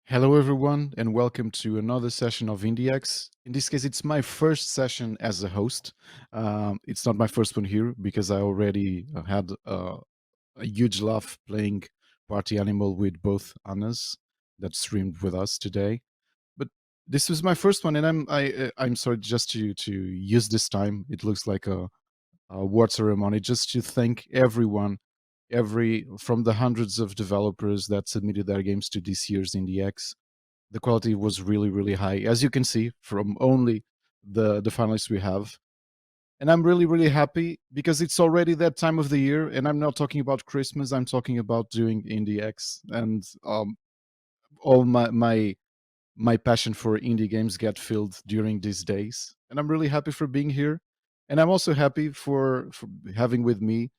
Hello, everyone, and welcome to another session of IndieX. In this case, it's my first session as a host. It's not my first one here because I already had a huge laugh playing Party Animal with both Annas that streamed with us today. But this was my first one, and I'm sorry just to use this time. It looks like a award ceremony just to thank everyone, every from the hundreds of developers that submitted their games to this year's IndieX. The quality was really high, as you can see from only the finalists we have. And I'm really happy because it's already that time of the year, and I'm not talking about Christmas. I'm talking about doing Indie X, and all my passion for indie games get filled during these days. And I'm really happy for being here, and I'm also happy for having with me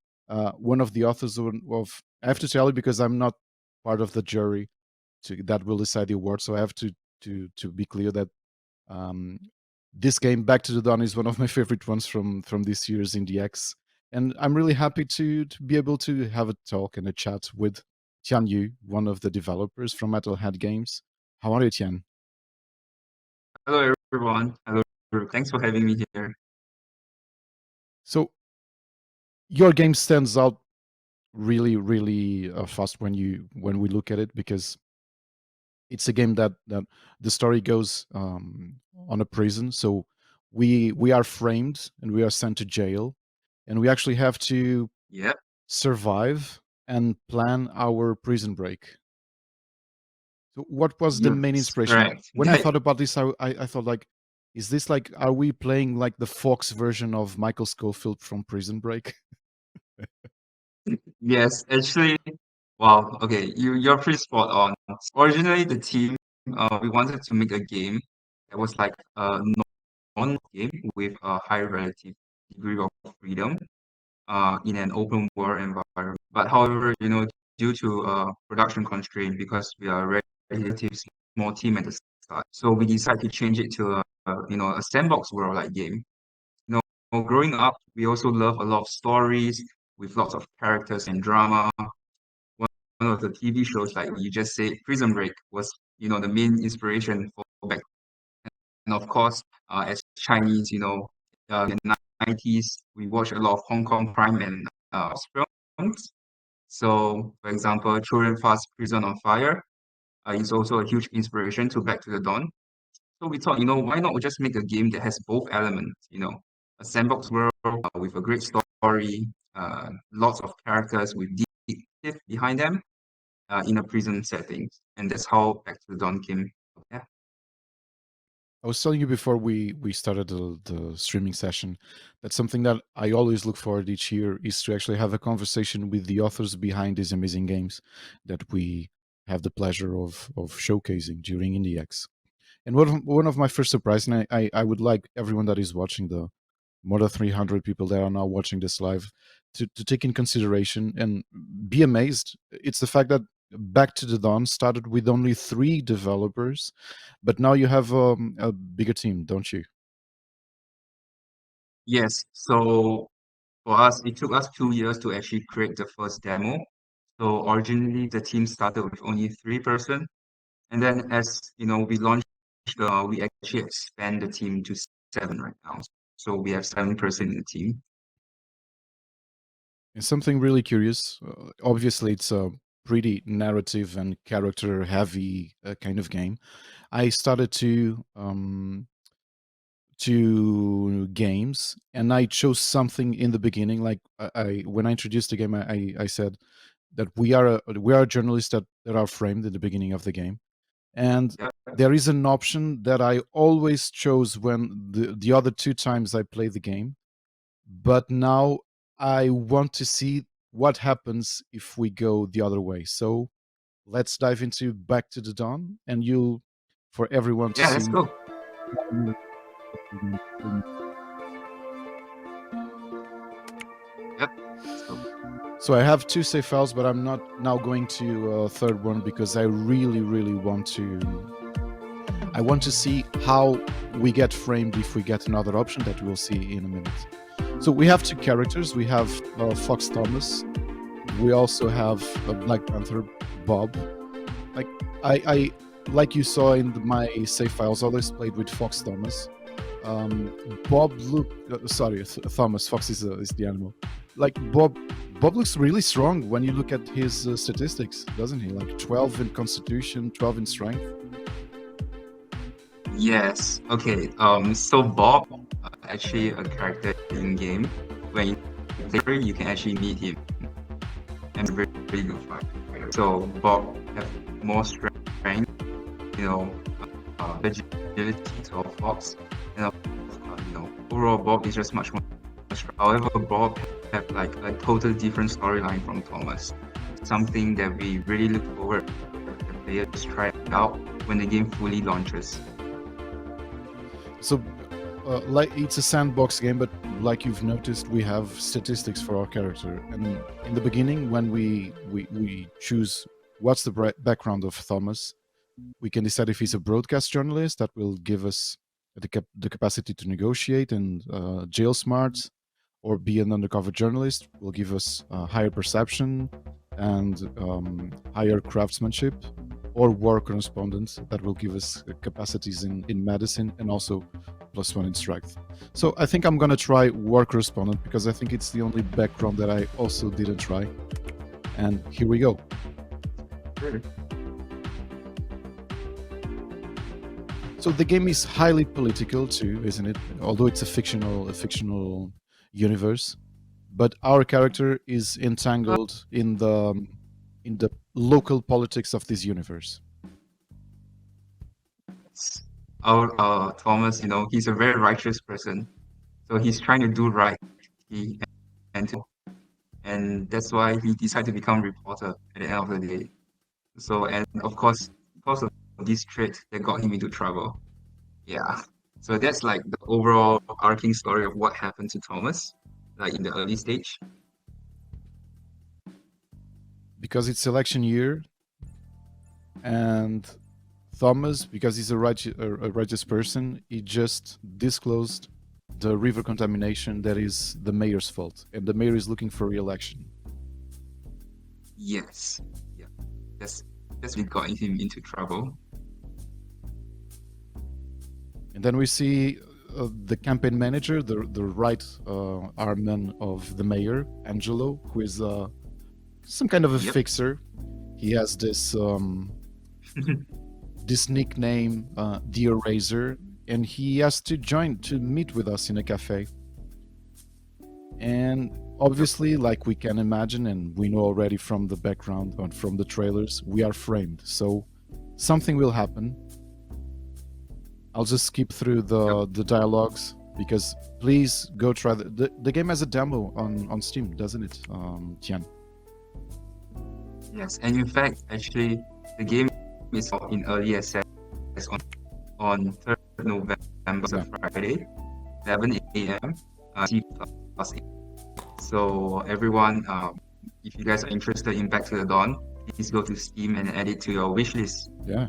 one of the authors of. I have to tell you because I'm not part of the jury that will decide the award. So I have to be clear that um, this game, Back to the Dawn, is one of my favorite ones from this year's IndieX, and I'm really happy to be able to have a talk and a chat with Tian Yu, one of the developers from Metalhead Games. How are you, Tian? Hello, everyone. Hello. Thanks for having me here. So your game stands out really fast when we look at it because it's a game that the story goes on a prison. So we are framed and we are sent to jail, and we actually have to Yep. survive and plan our prison break. So what was the main Yes, inspiration correct. when I thought about this? I thought, like, is this like, are we playing like the Fox version of Michael Scofield from Prison Break? Yes, actually, wow. Okay, you're pretty spot on. Originally, the team, we wanted to make a game that was like a non-game with a high relative degree of freedom, in an open world environment. But however, due to production constraint, because we are a relatively small team at the start, so we decided to change it to a sandbox world like game. Growing up, we also love a lot of stories with lots of characters and drama. One of the TV shows, like you just said, Prison Break, was the main inspiration for back. And of course, as Chinese, in the 90s, we watch a lot of Hong Kong crime and films. So, for example, Children Fast Prison on Fire is also a huge inspiration to Back to the Dawn. So we thought, why not we just make a game that has both elements, a sandbox world with a great story, lots of characters with deep depth behind them, in a prison setting. And that's how Back to the Dawn came. Yeah. I was telling you before we started the streaming session that something that I always look forward each year is to actually have a conversation with the authors behind these amazing games that we have the pleasure of showcasing during IndieX. And one of my first surprises, and I would like everyone that is watching, the more than 300 people that are now watching this live, to take in consideration and be amazed. It's the fact that Back to the Dawn started with only 3 developers, but now you have a bigger team, don't you? Yes. So for us, it took us 2 years to actually create the first demo. So originally, the team started with only 3 person. And then as we launched, we actually expand the team to 7 right now. So we have 7 person in the team. And something really curious. Obviously, it's a pretty narrative and character heavy kind of game. I started to games, and I chose something in the beginning. Like, I when I introduced the game, I said that we are journalists that are framed in the beginning of the game, and Yeah. there is an option that I always chose when the other 2 times I played the game, but now I want to see what happens if we go the other way. So let's dive into Back to the Dawn, and you, for everyone to Yeah, let's see. go. Yep. Let's go. So I have 2 save files, but I'm not now going to a third one because I really want to. I want to see how we get framed if we get another option that we'll see in a minute. So we have 2 characters. We have Fox Thomas. We also have Black Panther Bob. Like, I like you saw in my save files, always played with Fox Thomas. Bob Thomas. Fox is the animal. Like Bob looks really strong when you look at his statistics, doesn't he? Like 12 in Constitution, 12 in Strength. Yes. Okay. So Bob, actually a character in game. When you play, you can actually meet him, and very, very good fight. So Bob have more strength, agility to Fox, and overall Bob is just much more strong. However, Bob have like a totally different storyline from Thomas. Something that we really look forward to the players try it out when the game fully launches. So, like it's a sandbox game, but like you've noticed, we have statistics for our character. And in the beginning, when we choose what's the background of Thomas, we can decide if he's a broadcast journalist. That will give us the capacity to negotiate and jail smart, or be an undercover journalist. Will give us higher perception and higher craftsmanship, or war correspondent. That will give us capacities in medicine and also +1 in strength. So I think I'm gonna try war correspondent because I think it's the only background that I also didn't try. And here we go. Sure. So the game is highly political too, isn't it? Although it's a fictional universe, but our character is entangled in the local politics of this universe. Our Thomas, he's a very righteous person, so he's trying to do right. He and that's why he decided to become reporter at the end of the day. So, and of course, because of this trait that got him into trouble. Yeah. So that's like the overall arcing story of what happened to Thomas, like in the early stage. Because it's election year, and Thomas, because he's a righteous person, he just disclosed the river contamination that is the mayor's fault, and the mayor is looking for re-election. Yes. Yeah. That's what got him into trouble. And then we see the campaign manager, the right arm man of the mayor, Angelo, who is some kind of a fixer. He has this this nickname, the Eraser, and he has to meet with us in a cafe. And obviously, like we can imagine, and we know already from the background and from the trailers, we are framed. So something will happen. I'll just skip through the dialogues because please go try the game has a demo on Steam, doesn't it, Tian? Yes, and in fact, actually, the game is in early access on 3rd November, Friday, 11 a.m. C++. So everyone, if you guys are interested in Back to the Dawn, please go to Steam and add it to your wish list. Yeah.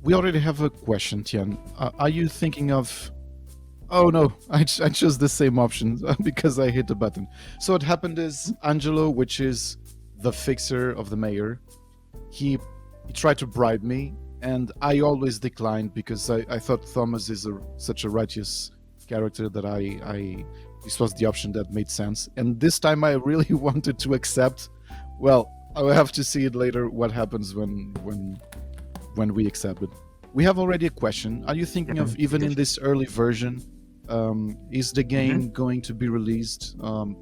We already have a question, Tian. Are you thinking of... Oh no, I chose the same option because I hit the button. So what happened is Angelo, which is the fixer of the mayor, he tried to bribe me, and I always declined because I thought Thomas is such a righteous character that this was the option that made sense. And this time I really wanted to accept. Well, I will have to see it later what happens when we accept it. We have already a question. Are you thinking of, even in this early version, is the game going to be released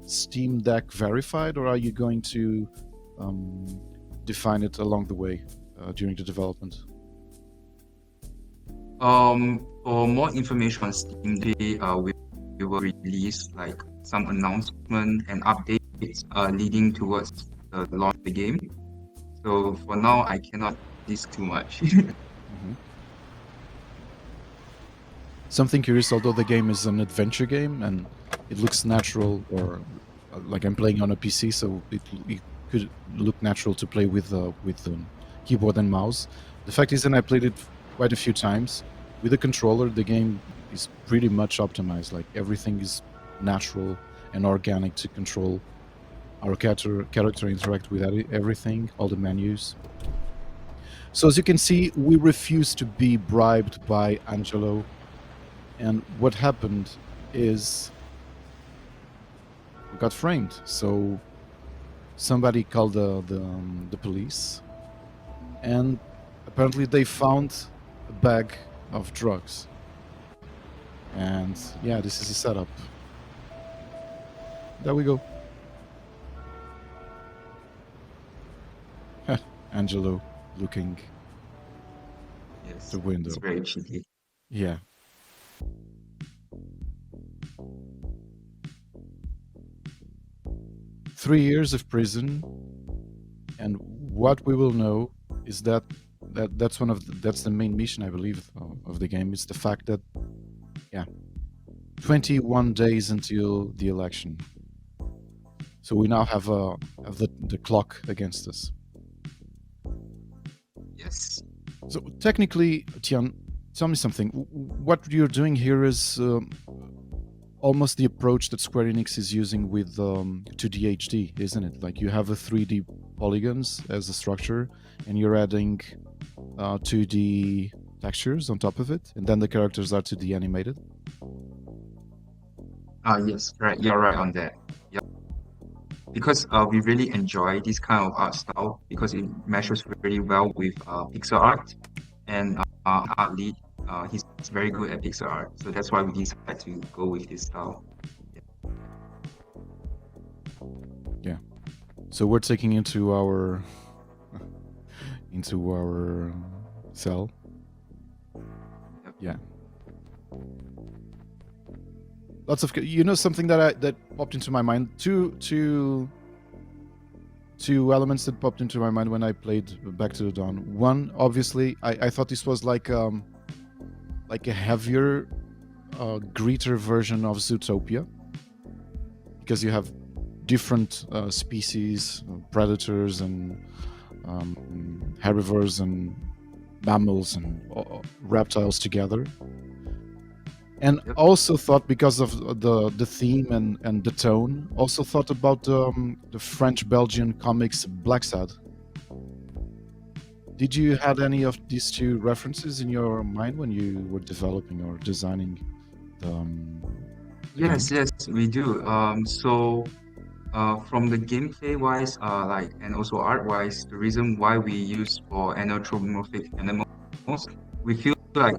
Steam Deck verified, or are you going to define it along the way during the development? For more information on Steam Day, we will release like some announcement and updates leading towards the launch of the game. So for now, I cannot disc too much. Something curious, although the game is an adventure game and it looks natural, or like I'm playing on a PC, so it could look natural to play with keyboard and mouse. The fact is that I played it quite a few times. With the controller, the game is pretty much optimized. Like everything is natural and organic to control. Our character interact with everything, all the menus. So as you can see, we refused to be bribed by Angelo, and what happened is we got framed. So somebody called the police, and apparently they found a bag of drugs. And yeah, this is a setup. There we go. Angelo looking Yes, the window. it's very cheeky. Yeah. Three years of prison, and what we will know is that's that's the main mission, I believe, of the game. It's the fact that 21 days until the election. So we now have the clock against us. Yes. So technically, Tian, tell me something. What you're doing here is almost the approach that Square Enix is using with 2D HD, isn't it? Like you have a 3D polygons as a structure, and you're adding 2D textures on top of it, and then the characters are 2D animated. Yes, right. You're right on that. Yeah. Because we really enjoy this kind of art style because it meshes really well with pixel art, and art lead, he's very good at pixel art. So that's why we decided to go with this style. Yeah. So we're taking into our cell. Yep. Yeah. Lots of something that popped into my mind. Two elements that popped into my mind when I played Back to the Dawn. One, obviously, I thought this was like a heavier, grittier version of Zootopia, because you have different species, predators and herbivores and mammals and reptiles together. And Yep. also thought, because of the theme and the tone, also thought about the French-Belgian comics Black Sad. Did you had any of these two references in your mind when you were developing or designing the Yes, game? yes, we do. So from the gameplay wise, and also art wise, the reason why we use for anthropomorphic animals, we feel like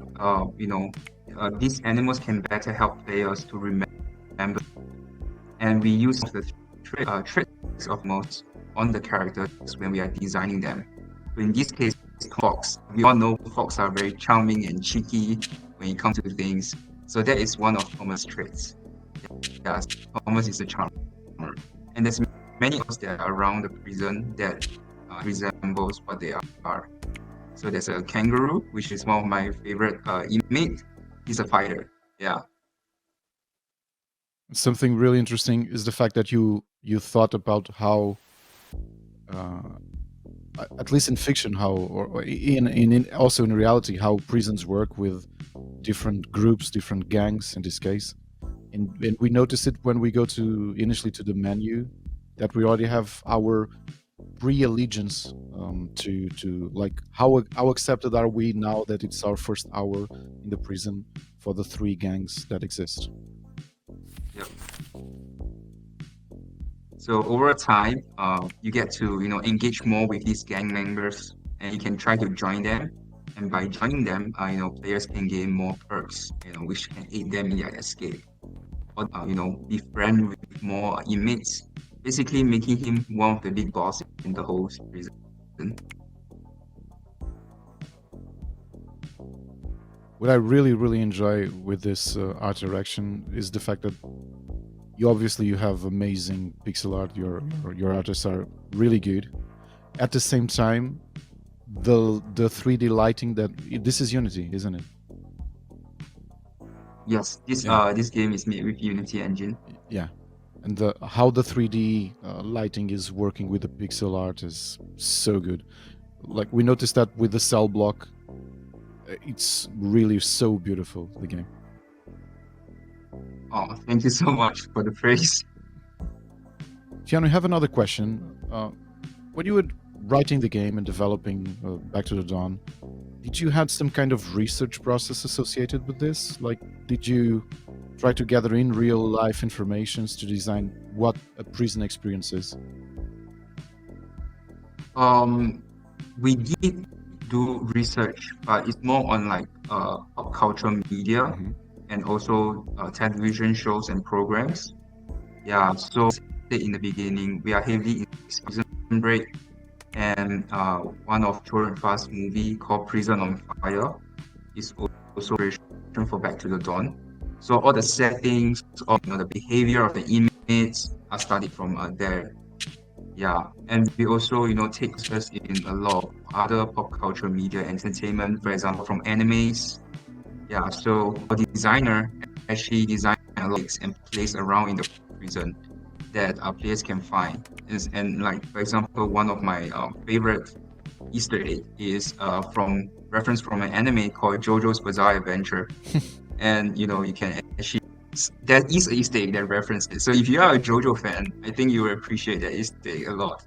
these animals can better help players to remember, and we use the traits of most on the characters when we are designing them. So in this case, fox. We all know fox are very charming and cheeky when it comes to things. So that is one of Thomas' traits. Yes, Thomas is a charmer, and there's many others that are around the prison that resembles what they are. So there's a kangaroo, which is one of my favorite inmate. He's a fighter. Yeah. Something really interesting is the fact that you thought about how, at least in fiction, how or in also in reality, how prisons work with different groups, different gangs in this case. And we notice it when we go initially to the menu, that we already have our pre-allegiance to like how accepted are we now that it's our first hour in the prison for the three gangs that exist. Yep. So over time, you get to engage more with these gang members, and you can try to join them. And by joining them, players can gain more perks, which can aid them in their escape. Or be friends with more inmates, basically making him one of the big bosses in the whole prison. What I really enjoy with this art direction is the fact that you have amazing pixel art. Your artists are really good. At the same time, the 3D lighting, that this is Unity, isn't it? Yes, this game is made with Unity engine. Yeah, and how the 3D lighting is working with the pixel art is so good. Like we noticed that with the cell block, it's really so beautiful, the game. Oh, thank you so much for the praise. Tian, we have another question. writing the game and developing Back to the Dawn, did you had some kind of research process associated with this? Like, did you try to gather in real life informations to design what a prison experience is? We did do research, but it's more on like pop culture media Mhm. and also television shows and programs. Yeah, so in the beginning, we are heavily in Prison Break and one of Jordan Fast's movie called Prison on Fire is also inspiration for Back to the Dawn. So all the settings, all the behavior of the inmates are studied from there. Yeah, and we also take interest in a lot of other pop culture media entertainment, for example, from animes. Yeah, so our designer actually designed a lot of and place around in the prison that our players can find. And like for example, one of my favorite Easter egg is from reference from an anime called JoJo's Bizarre Adventure. And you can actually that is an Easter egg that references. So if you are a JoJo fan, I think you will appreciate that Easter egg a lot.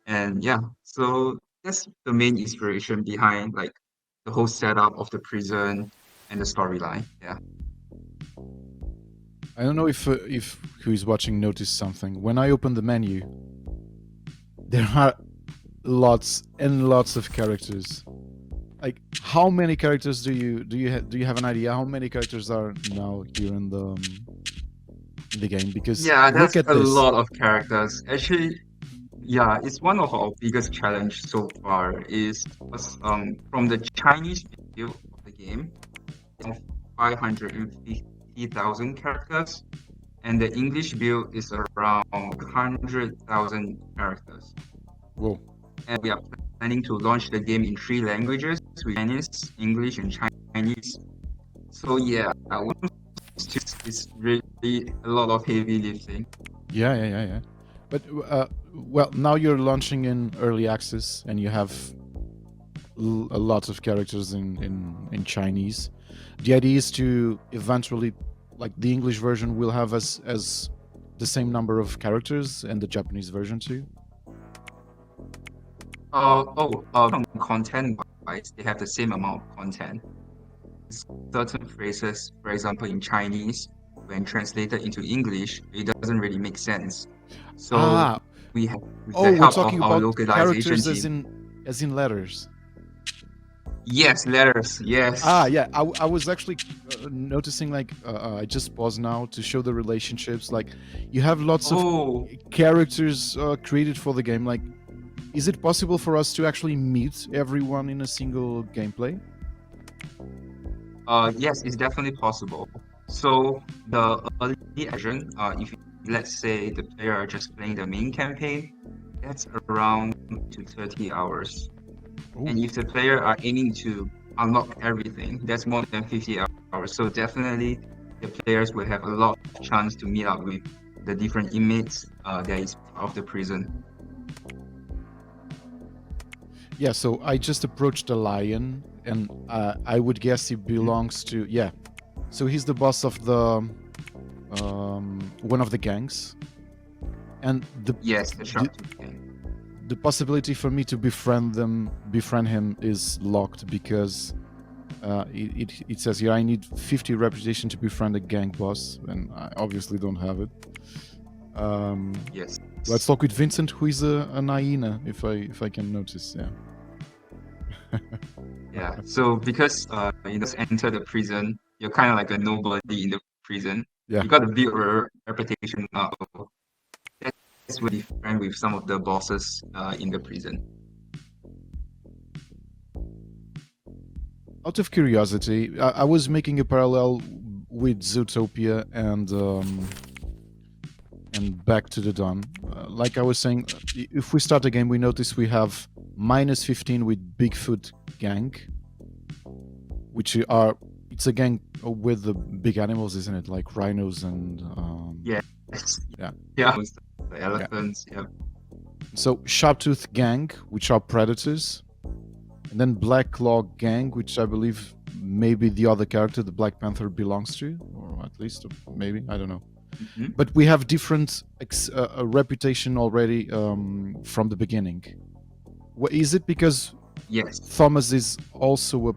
And yeah, so that's the main inspiration behind like the whole setup of the prison and the storyline. Yeah. I don't know if who is watching noticed something. When I open the menu, there are lots and lots of characters. Like, how many characters do you have an idea how many characters are now here in the game? Because Yeah, look that's at a this. lot of characters. Actually, yeah, it's one of our biggest challenge so far is from the Chinese build of the game of 550,000 characters, and the English build is around 100,000 characters. Whoa. And we are planning to launch the game in three languages, with Chinese, English, and Chinese. So yeah, it's really a lot of heavy lifting. Yeah. But well, now you're launching in early access, and you have a lot of characters in Chinese. The idea is to eventually, like, the English version will have as the same number of characters, and the Japanese version too. Content wise, they have the same amount of content. Certain phrases, for example, in Chinese, when translated into English, it doesn't really make sense. So Ah, we have, with the oh, we're help of talking our about localization characters team. as in letters. Yes, letters. Ah, Yes. yeah. I was actually noticing, like, I just paused now to show the relationships. Like, you have lots of Oh, characters created for the game. Like, is it possible for us to actually meet everyone in a single gameplay? yes, it's definitely possible. So the early version, if let's say the player are just playing the main campaign, that's around to 30 hours. Oh, And if the player are aiming to unlock everything, that's more than 50 hours. So definitely the players will have a lot of chance to meet up with the different inmates that is part of the prison. yeah. So I just approached a lion, and I would guess he Mhm. belongs to, yeah. So he's the boss of the one of the gangs, and Yes, the the sharptooth gang. the possibility for me to befriend him is locked, because it says here I need 50 reputation to befriend a gang boss, and I obviously don't have it. Yes. Let's talk with Vincent, who is an hyena, if I can notice. Yeah. Yeah. So because you just enter the prison, you're kind of like a nobody in the prison. Yeah. You got to build a reputation up. That's when you friend with some of the bosses in the prison. Out of curiosity, I was making a parallel with Zootopia and Back to the Dawn. Like I was saying, if we start a game, we notice we have -15 with Bigfoot gang, which are, it's a gang with the big animals, isn't it? Like rhinos and Yes. yeah. Yeah. The elephants. Yeah. So Sharptooth gang, which are predators, and then Black Claw gang, which I believe maybe the other character, the Black Panther, belongs to, or at least maybe, I don't know. Mhm. But we have different reputation already from the beginning. What is it? Because Yes, Thomas is also a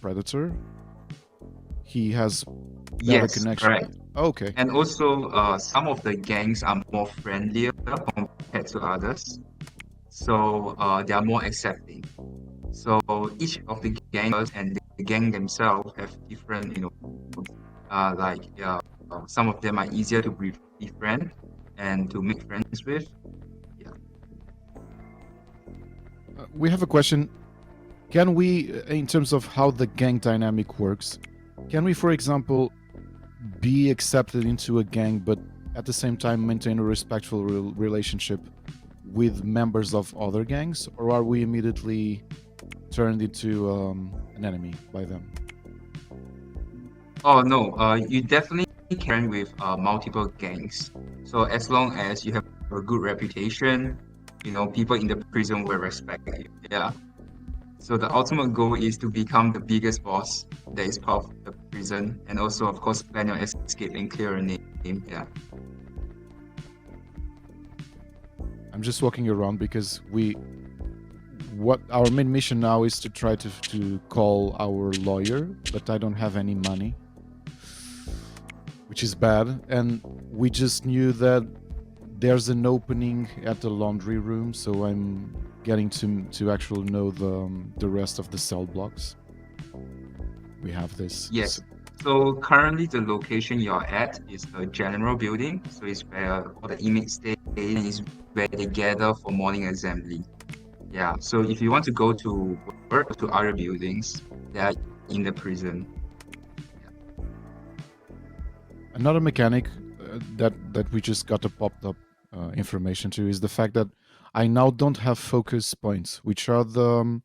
predator. He has better yes, connection. correct. Okay. And also, some of the gangs are more friendlier compared to others, so they are more accepting. So each of the gangs and the gang themselves have different, some of them are easier to befriend and to make friends with. Yeah. We have a question. Can we, in terms of how the gang dynamic works, can we, for example, be accepted into a gang, but at the same time maintain a respectful relationship with members of other gangs, or are we immediately turned into an enemy by them? Oh no, you definitely can with multiple gangs. So as long as you have a good reputation, people in the prison will respect you. Yeah. So the ultimate goal is to become the biggest boss that is part of the prison, and also, of course, plan your escape and clear a name. Yeah. I'm just walking around because what our main mission now is to try to call our lawyer, but I don't have any money, which is bad. And we just knew that there's an opening at the laundry room, so I'm getting to actually know the rest of the cell blocks. We have this. Yes. So currently, the location you're at is the general building. So it's where all the inmates stay, and it's where they gather for morning assembly. Yeah. So if you want to go to work to other buildings, they are in the prison. Another mechanic that we just got a popped up information to is the fact that I now don't have focus points, which are the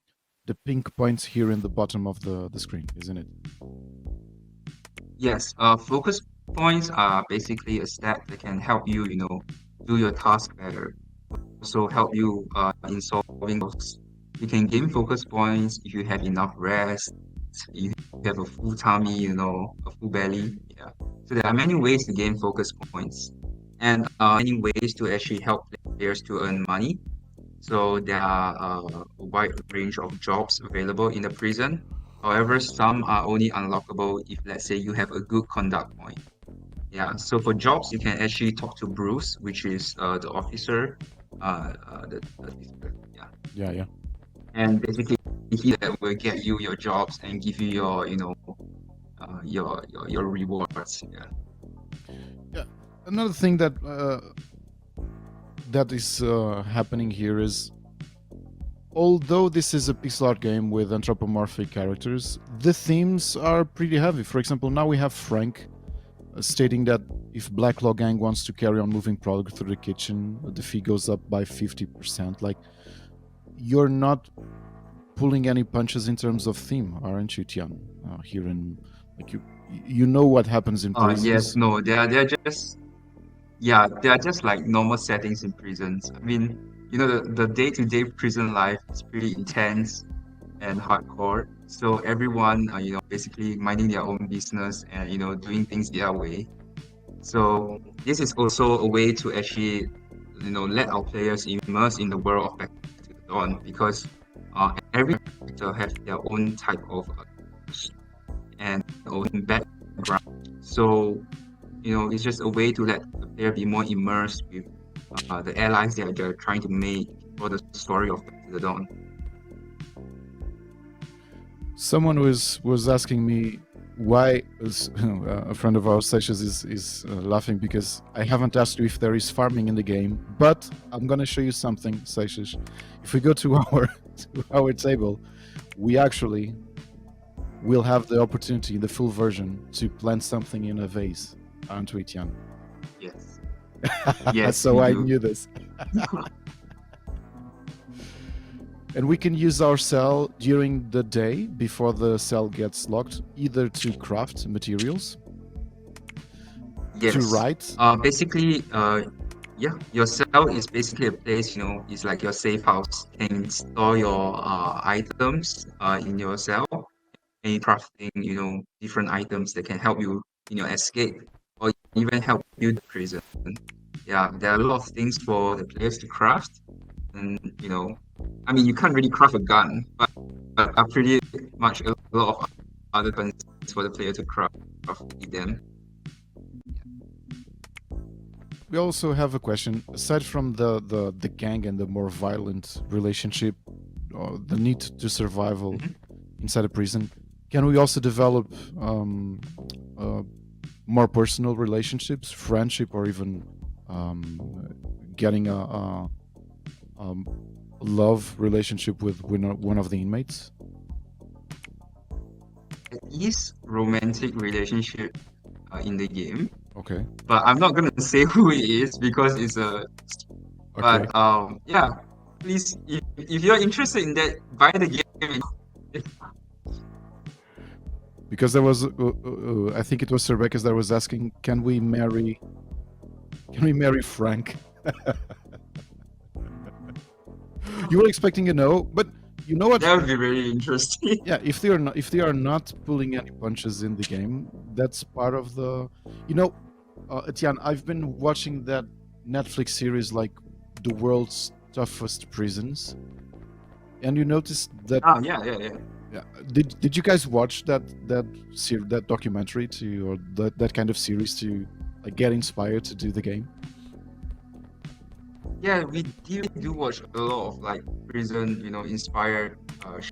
pink points here in the bottom of the screen, isn't it? Yes. Focus points are basically a stat that can help you, do your task better. Also help you in solving those. You can gain focus points if you have enough rest, you have a full tummy, a full belly. Yeah. So there are many ways to gain focus points, and many ways to actually help players to earn money. So there are a wide range of jobs available in the prison. However, some are only unlockable if, let's say, you have a good conduct point. Yeah, so for jobs, you can actually talk to Bruce, which is the officer, yeah, Yeah, yeah. and basically he that will get you your jobs and give you your, your rewards. Yeah. Yeah. Another thing that is happening here is, although this is a pixel art game with anthropomorphic characters, the themes are pretty heavy. For example, now we have Frank stating that if Black Law Gang wants to carry on moving product through the kitchen, the fee goes up by 50%. Like, you're not pulling any punches in terms of theme, aren't you, Tian? Here in, like, you know what happens in Yes, prisons. no, they're just, yeah, they are just like normal settings in prisons. I mean, the day-to-day prison life is pretty intense and hardcore. So everyone, basically minding their own business and, doing things their way. So this is also a way to actually, let our players immerse in the world of Back to the Dawn, because every character has their own type of and own background. So, it's just a way to let the player be more immersed with the allies they're trying to make for the story of Back to the Dawn. Someone was asking me why a friend of ours, Seixas, is laughing because I haven't asked you if there is farming in the game, but I'm gonna show you something, Seixas. If we go to our table, we actually will have the opportunity in the full version to plant something in a vase, aren't we, Tian? Yes. Yes, So we I do. knew this. And we can use our cell during the day before the cell gets locked, either to craft materials, to Yes. write. Basically, yeah, your cell is basically a place, it's like your safe house. You can store your items in your cell, and you're crafting, different items that can help you in your escape or even help you the prison. Yeah, there are a lot of things for the players to craft. I mean, you can't really craft a gun, but are pretty much a lot of other guns for the player to craft them. We also have a question. Aside from the gang and the more violent relationship, or the need to survival inside a prison, can we also develop more personal relationships, friendship, or even getting a love relationship with one of the inmates? At least romantic relationship in the game. Okay. But I'm not gonna say who it is because it's a. Okay. But yeah, please, if you're interested in that, buy the game. Because there was, I think it was Sir Beckers that was asking, can we marry Frank? You were expecting a no, but you know what? That would be very interesting. Yeah, if they are not pulling any punches in the game, that's part of the. Tian, I've been watching that Netflix series like the world's toughest prisons, and you noticed that. Yeah. Did you guys watch that documentary or that kind of series to like get inspired to do the game? Yeah, we do watch a lot of like prison, inspired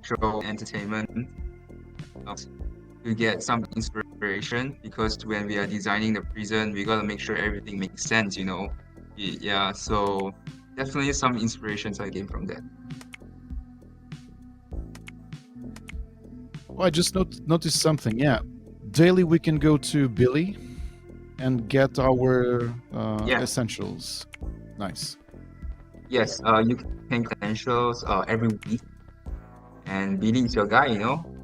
show entertainment to get some inspiration, because when we are designing the prison, we gotta make sure everything makes sense, Yeah, so definitely some inspirations I gained from that. Oh, I just noticed something. Yeah, daily we can go to Billy and get our essentials. Nice. Yes, you can credentials every week, and Billy is your guy.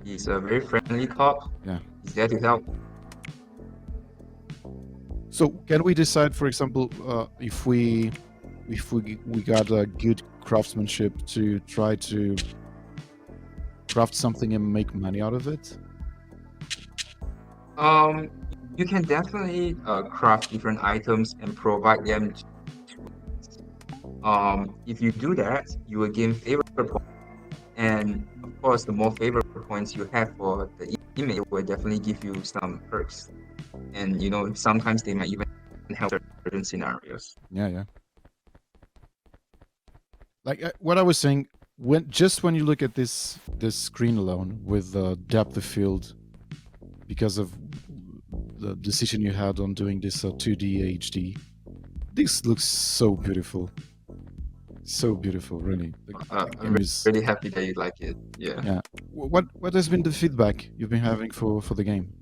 He's a very friendly cop. Yeah, he's there to help. So can we decide, for example, if we got a good craftsmanship to try to craft something and make money out of it? You can definitely craft different items and provide them. If you do that, you will gain favorite points, and of course, the more favorite points you have for the inmate will definitely give you some perks, and sometimes they might even help certain scenarios. Yeah. Like what I was saying, when you look at this screen alone with the depth of field, because of the decision you had on doing this 2D HD, this looks so beautiful. So beautiful, really. I'm really happy that you like it. Yeah. What has been the feedback you've been having for the game?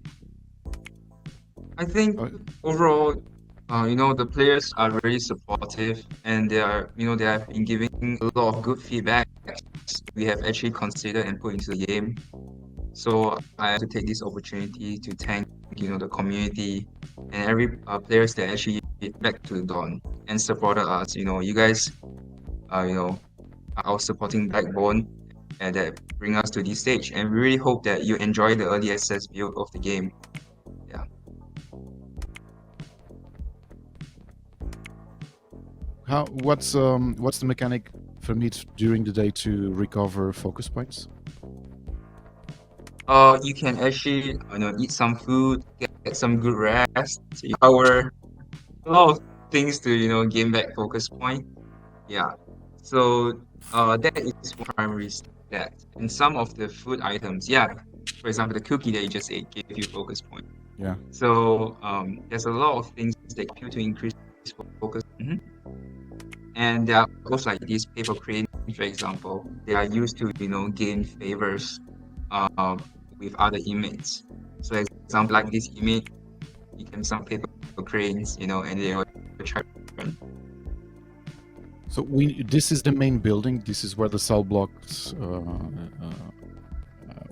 I think overall, the players are very supportive, and they have been giving a lot of good feedback we have actually considered and put into the game. So I have to take this opportunity to thank the community and every players that actually back to the dawn and supported us. You guys are our supporting backbone, and that bring us to this stage. And we really hope that you enjoy the early access build of the game. Yeah. What's the mechanic for me during the day to recover focus points? You can actually eat some food, get some good rest, shower, a lot of things to gain back focus point. Yeah. So that is one primary stat. And some of the food items, for example, the cookie that you just ate gave you focus point. Yeah. So there's a lot of things that help you to increase focus. And there are also like these paper cranes, for example, they are used to gain favors with other inmates. So example like this inmate, you can some paper cranes, and they will try. So this is the main building. This is where the cell blocks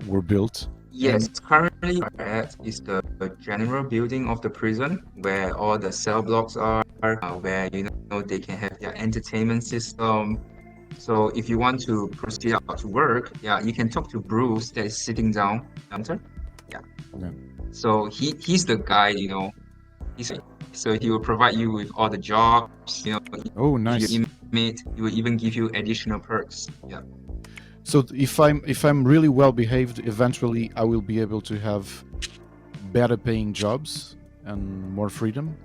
were built. Yes, currently at is the general building of the prison where all the cell blocks are, where they can have their entertainment system. So if you want to proceed out to work, you can talk to Bruce that is sitting down counter. Yeah. So he's the guy, so he will provide you with all the jobs, Oh, nice. inmate, he will even give you additional perks. Yeah. So if I'm really well behaved, eventually I will be able to have better paying jobs and more freedom.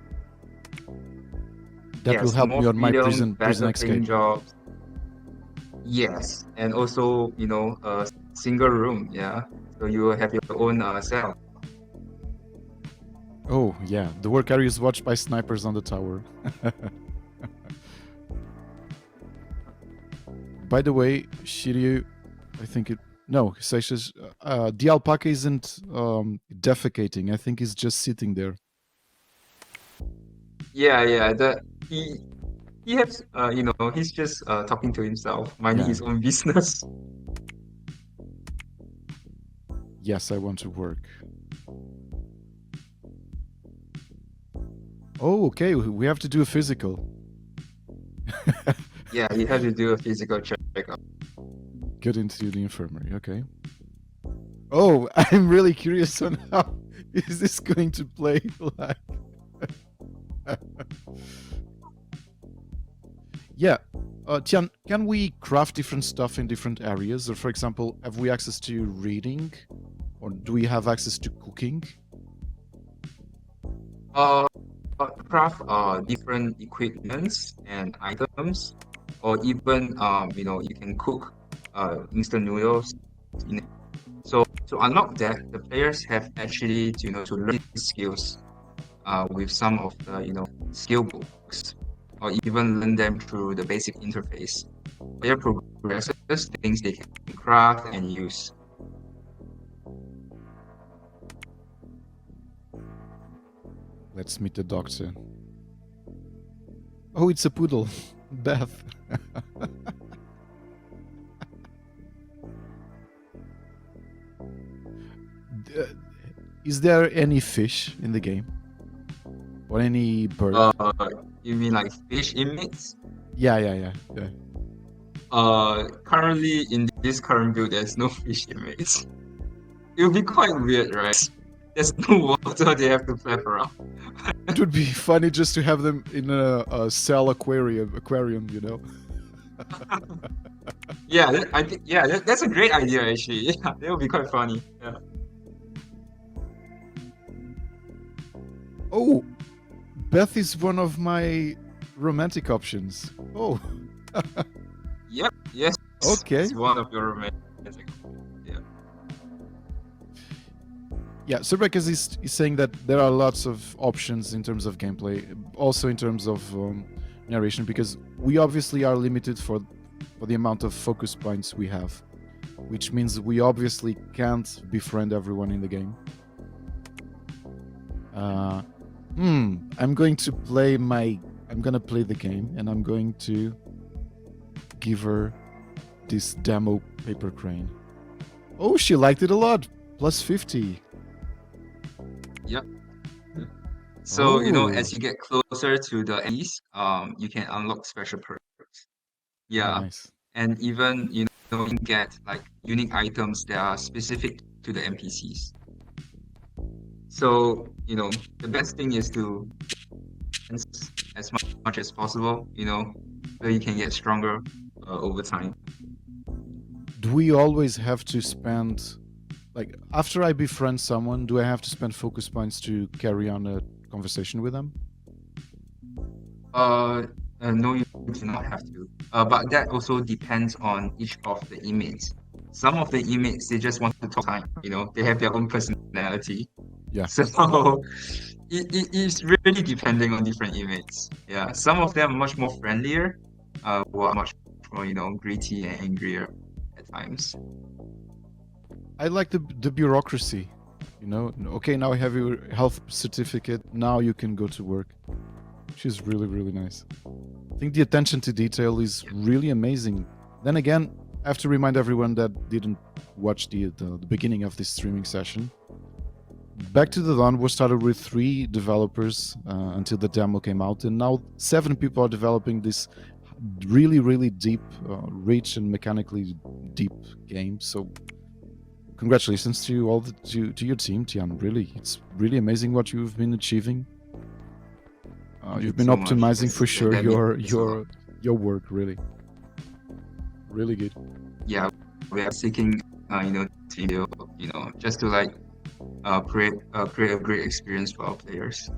That will Yes, help more me on my freedom, prison better paying escape. jobs. Yes, and also, a single room. Yeah. So you will have your own cell. Oh yeah, the work area is watched by snipers on the tower. By the way, Shiryu, I think it. No, Seixas, the alpaca isn't defecating. I think he's just sitting there. Yeah. He has, he's just talking to himself, minding Yeah. his own business. Yes, I want to work. Oh, okay. We have to do a physical. Yeah, you have to do a physical checkup. Get into the infirmary. Okay. Oh, I'm really curious on how is this going to play like. Yeah. Tian, can we craft different stuff in different areas? Or, for example, have we access to reading? Or do we have access to cooking? Uh, craft different equipments and items, or even you can cook instant noodles. So to unlock that, the players have actually to learn these skills with some of the skill books, or even learn them through the basic interface. Player progresses things they can craft and use. Let's meet the doctor. Oh, it's a poodle. Beth. Uh, Is there any fish in the game? Or any bird? You mean like fish inmates? Yeah. Currently in this current build, there's no fish inmates. It would be quite weird, right? There's no water, they have to flap around. It would be funny just to have them in a cell aquarium, you know? Yeah, I think that's a great idea actually. Yeah, that would be quite funny. Yeah. Oh, Beth is one of my romantic options. Oh, Yep. Yes. okay. It's one of your romantic. Yeah. Yeah, Surbekas is saying that there are lots of options in terms of gameplay, also in terms of narration, because we obviously are limited for the amount of focus points we have, which means we obviously can't befriend everyone in the game. I'm going to play the game, and I'm going to give her this demo paper crane. Oh, she liked it a lot. Plus 50. Yep. So, Oh. as you get closer to the east, you can unlock special perks. Yeah. Oh, nice. And even, you can get like unique items that are specific to the NPCs. So, the best thing is to as much as possible, so you can get stronger over time. Do we always have to spend, like, after I befriend someone, do I have to spend focus points to carry on a conversation with them? No, you do not have to. But that also depends on each of the inmates. Some of the inmates, they just want to talk time, they have their own personality. Yeah. So it's really depending on different inmates. Yeah, some of them are much more friendlier, who are much more, gritty and angrier at times. I like the bureaucracy. Okay, now I have your health certificate. Now you can go to work. She's really, really nice. I think the attention to detail is really amazing. Then again, I have to remind everyone that didn't watch the beginning of this streaming session. Back to the Dawn was started with 3 developers until the demo came out, and now 7 people are developing this really, really deep, rich and mechanically deep game. So congratulations to all to your team, Tian. Really, it's really amazing what you've been achieving. You've been so much. optimizing for sure that means a lot. your work, really, really good. Yeah, we are seeking, to, just to like create a great experience for our players.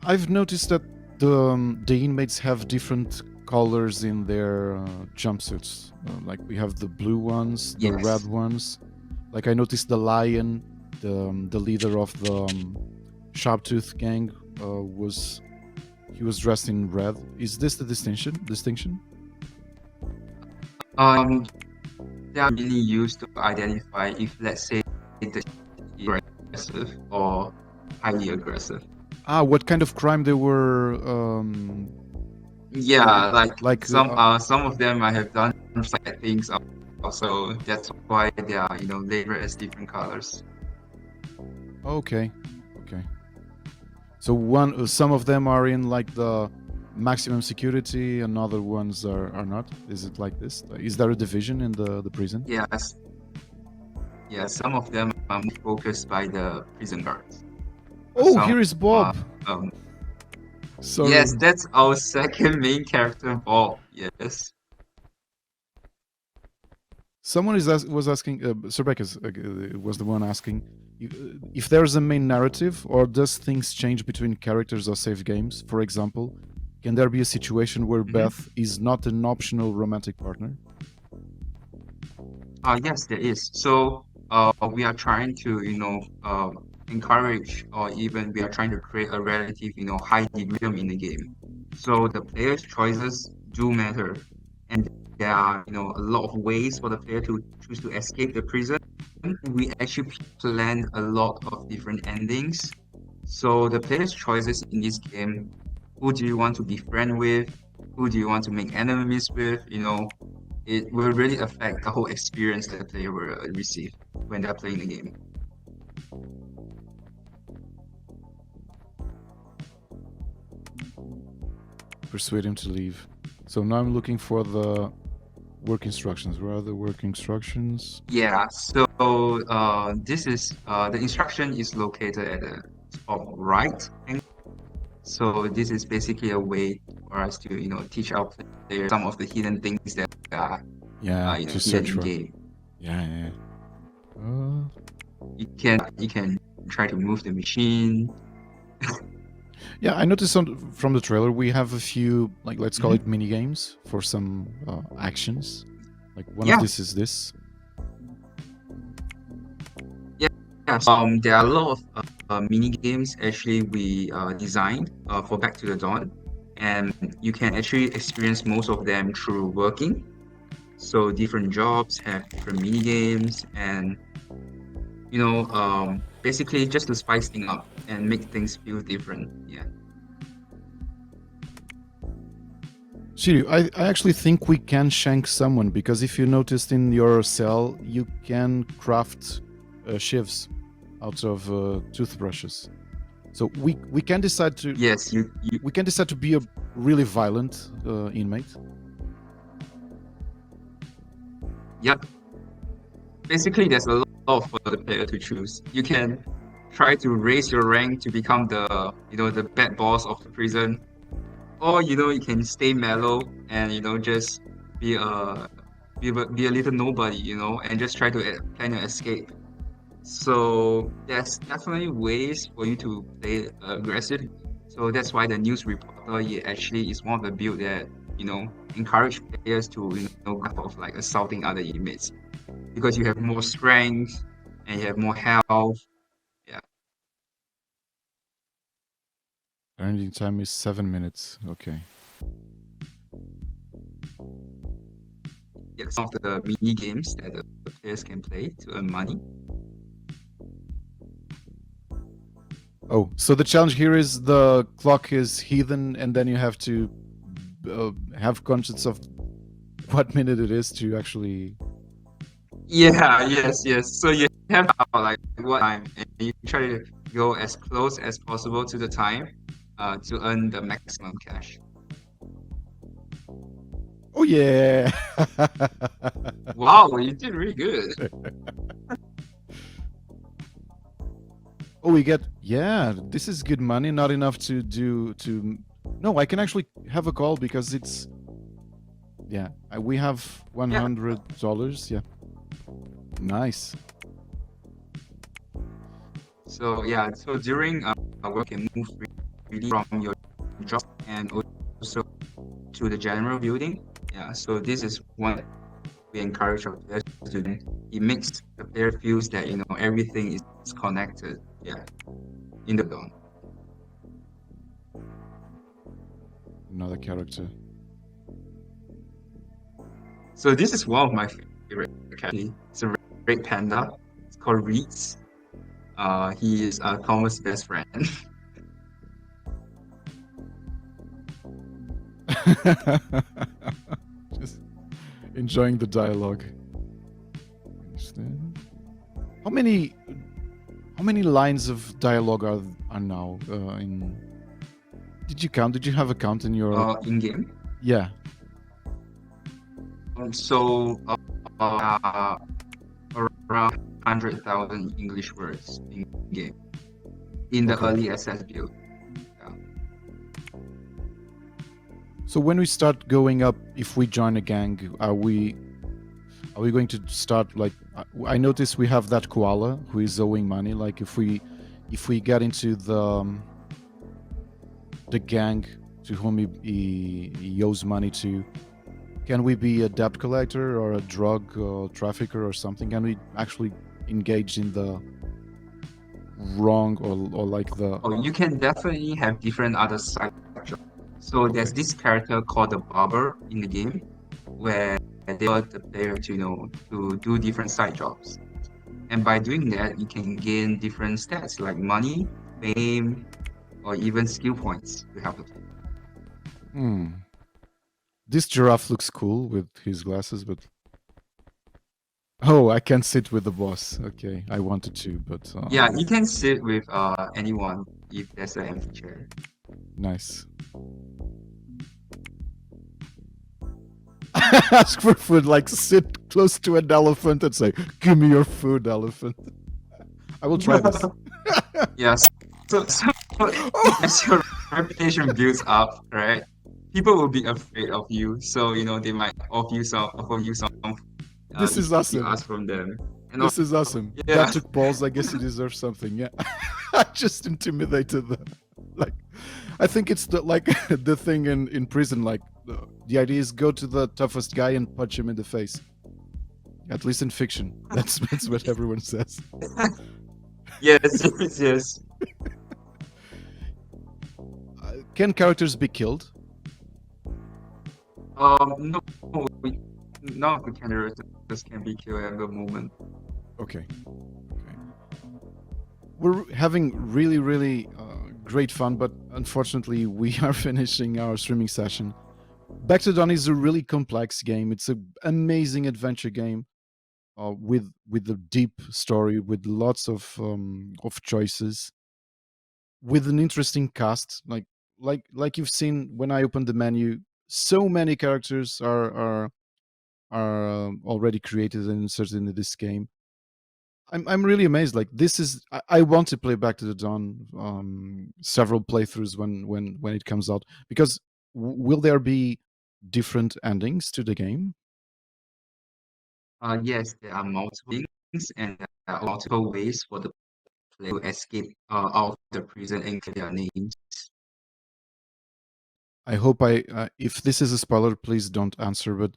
I've noticed that the inmates have different colors in their jumpsuits. Like we have the blue ones, the red Yes. ones. Like I noticed the lion, the leader of the Sharptooth gang, was he was dressed in red. Is this the distinction? Um, they are really used to identify if, let's say, the is aggressive or highly aggressive. Ah, what kind of crime they were? Yeah, like Like some of them I have done bad things also. That's why they are, labeled as different colors. okay, okay. So some of them are in like the maximum security, and other ones are not. Is it like this? Is there a division in the prison? Yes, yeah, some of them are more focused by the prison guards. Oh, Some here is are, Bob. Sorry. yes, that's our second main character, Bob. Yes. Someone was asking. Sir Beckers was the one asking if there's a main narrative, or does things change between characters or save games? For example, can there be a situation where Mm-hmm. Beth is not an optional romantic partner? Yes, there is. So, we are trying to, encourage, or even we are trying to create a relative, high degree in the game. So the player's choices do matter, and there are, a lot of ways for the player to choose to escape the prison. We actually plan a lot of different endings. So the player's choices in this game, who do you want to be friend with? Who do you want to make enemies with? It will really affect the whole experience that the player will receive when they're playing the game. Persuade him to leave. So now I'm looking for the work instructions. Where are the work instructions? Yeah, so this is the instruction is located at the top right angle. So this is basically a way for us to teach our players some of the hidden things that are Yeah, to hidden search in for. game. Yeah. You can try to move the machine. Yeah, I noticed from the trailer we have a few, like, let's call it mini games for some actions. Like one of Yeah. this is this. Yeah, there are a lot of mini games actually we designed for Back to the Dawn, and you can actually experience most of them through working. So different jobs have different mini games, and basically just to spice things up and make things feel different. Yeah. Shiryu, I actually think we can shank someone, because if you noticed in your cell, you can craft shivs out of toothbrushes. So we can decide to Yes, you we can decide to be a really violent inmate. Yep. Basically, there's a lot for the player to choose. You can try to raise your rank to become the bad boss of the prison, or you can stay mellow and just be a be a little nobody, and just try to plan your escape. So there's definitely ways for you to play aggressive. So that's why the news reporter actually is one of the build that encourage players to go of like assaulting other inmates, because you have more strength and you have more health. Yeah, Earning time is 7 minutes. Okay. yeah. Some of the mini games that the players can play to earn money. Oh, so the challenge here is the clock is heathen, and then you have to have conscience of what minute it is to actually. Yeah, yes. So you have like what time, and you try to go as close as possible to the time, to earn the maximum cash. Oh yeah! Wow, you did really good. Oh, we get, yeah, this is good money. Not enough to do to. No, I can actually have a call because it's, yeah. We have Yeah. $100. Yeah, nice. So yeah, so during work you can move freely from your job and also to the general building. Yeah, so this is one that we encourage our players to do. It makes the player feels that everything is connected. Yeah, in the zone. Another character. So this is one of my favorite actually. It's a red panda. It's called Reeds. He is Thomas' best friend. Just enjoying the dialogue. How many lines of dialogue are now in? Did you count? Did you have a count in your? In game. Yeah. So around 100,000 English words in game in the Okay. early access build. Yeah. So when we start going up, if we join a gang, are we going to start like? I notice we have that koala who is owing money. Like if we get into the gang to whom he owes money to, can we be a debt collector or a drug trafficker or something? Can we actually engage in the wrong or like the? Oh, you can definitely have different other side jobs. So there's Okay. this character called the barber in the game where they want the player to to do different side jobs. And by doing that, you can gain different stats like money, fame, or even skill points to help the player. Hmm. This giraffe looks cool with his glasses, but oh, I can't sit with the boss. Okay, I wanted to, but Yeah, you can sit with anyone if there's an empty chair. nice. Ask for food, like sit close to an elephant and say, "Give me your food, elephant." I will try this. Yeah, so Oh, as your reputation builds up, right? People will be afraid of you, so they might offer you some this is if you awesome. ask from them. And This is awesome. That yeah, took balls. I guess he deserves something. Yeah, I just intimidated them. Like, I think it's the like the thing in prison. Like, the idea is go to the toughest guy and punch him in the face. At least in fiction, that's what everyone says. yes, yes, yes. Can characters be killed? No, we, none of the candidates can be killed at the moment. Okay. Okay. We're having really, really great fun, but unfortunately, we are finishing our streaming session. Back to Dawn is a really complex game. It's an amazing adventure game with a deep story, with lots of choices, with an interesting cast. Like you've seen when I opened the menu, so many characters are already created and inserted into this game. I'm really amazed. Like this is I want to play Back to the Dawn several playthroughs when it comes out, because will there be different endings to the game? Yes, there are multiple things and there are multiple ways for the player to escape out of the prison and clear their names. I hope if this is a spoiler, please don't answer. But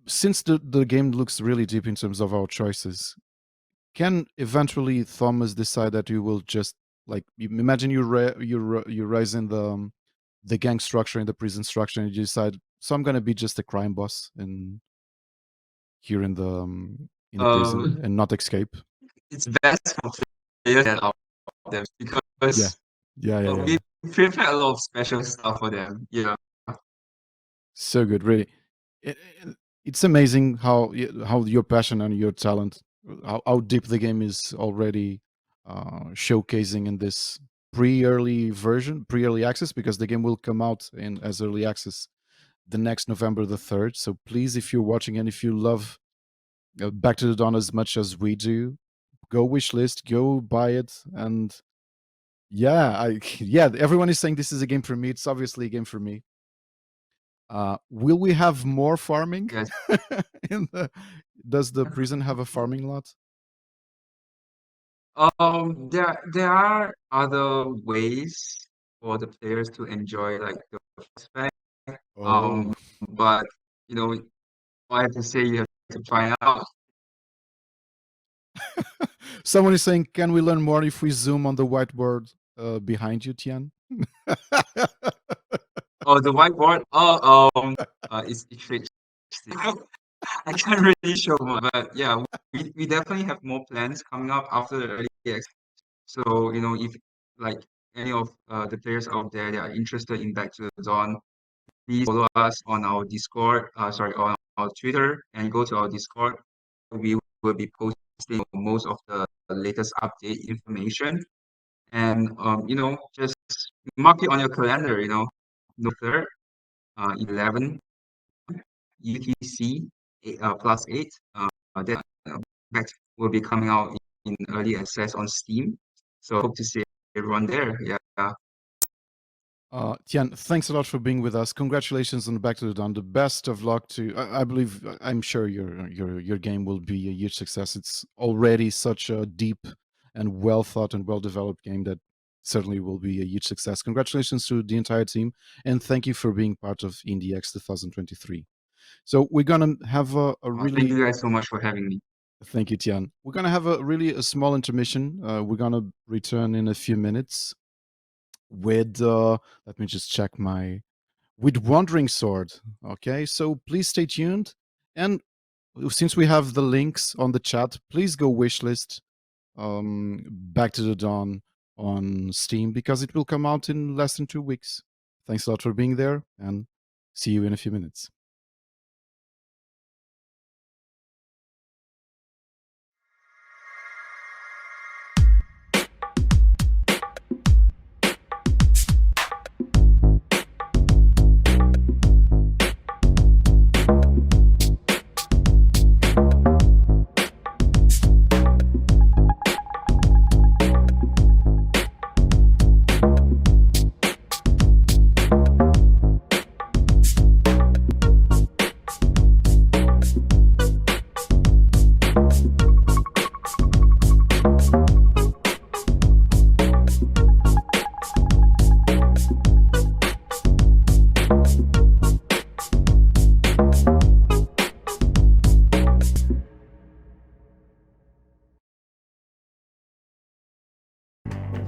since the game looks really deep in terms of our choices, can eventually Thomas decide that you will just like imagine you rise in the gang structure in the prison structure and you decide, so I'm gonna be just a crime boss and here in the prison Um, and not escape. it's best for players that are of them Yeah, because yeah. we prepare a lot of special stuff for them. Yeah. So good, really. It's amazing how your passion and your talent, how deep the game is already showcasing in this pre-early access, because the game will come out in as early access the next November the 3rd. So please, if you're watching and if you love Back to the Dawn as much as we do, go wishlist, go buy it, and yeah, yeah, everyone is saying this is a game for me. It's obviously a game for me. Will we have more farming? Yes. In the Does the prison have a farming lot? There are other ways for the players to enjoy like the prospect. Oh, But you know, I have to say you have to find out. someone is saying, can we learn more if we zoom on the whiteboard behind you, Tian? Oh, the whiteboard. It's interesting. I can't really show more, but yeah, we definitely have more plans coming up after the early access. So, if like any of the players out there that are interested in Back to the Dawn, please follow us on our Discord, on our Twitter, and go to our Discord. We will be posting most of the latest update information. And, just mark it on your calendar, November 3rd, 11 UTC +8. That back will be coming out in early access on Steam. So hope to see everyone there. Yeah. Tian, thanks a lot for being with us. Congratulations on the Back to the Dawn. The best of luck to. I believe. I'm sure your game will be a huge success. It's already such a deep and well thought and well developed game that certainly will be a huge success. Congratulations to the entire team, and thank you for being part of IndieX 2023. So we're gonna have a Thank really. you guys so much for having me. Thank you, Tian. We're gonna have a small intermission. We're gonna return in a few minutes with let me just check my with Wandering Sword. Okay, so please stay tuned, and since we have the links on the chat, please go wishlist Back to the Dawn on Steam because it will come out in less than 2 weeks. Thanks a lot for being there, and see you in a few minutes.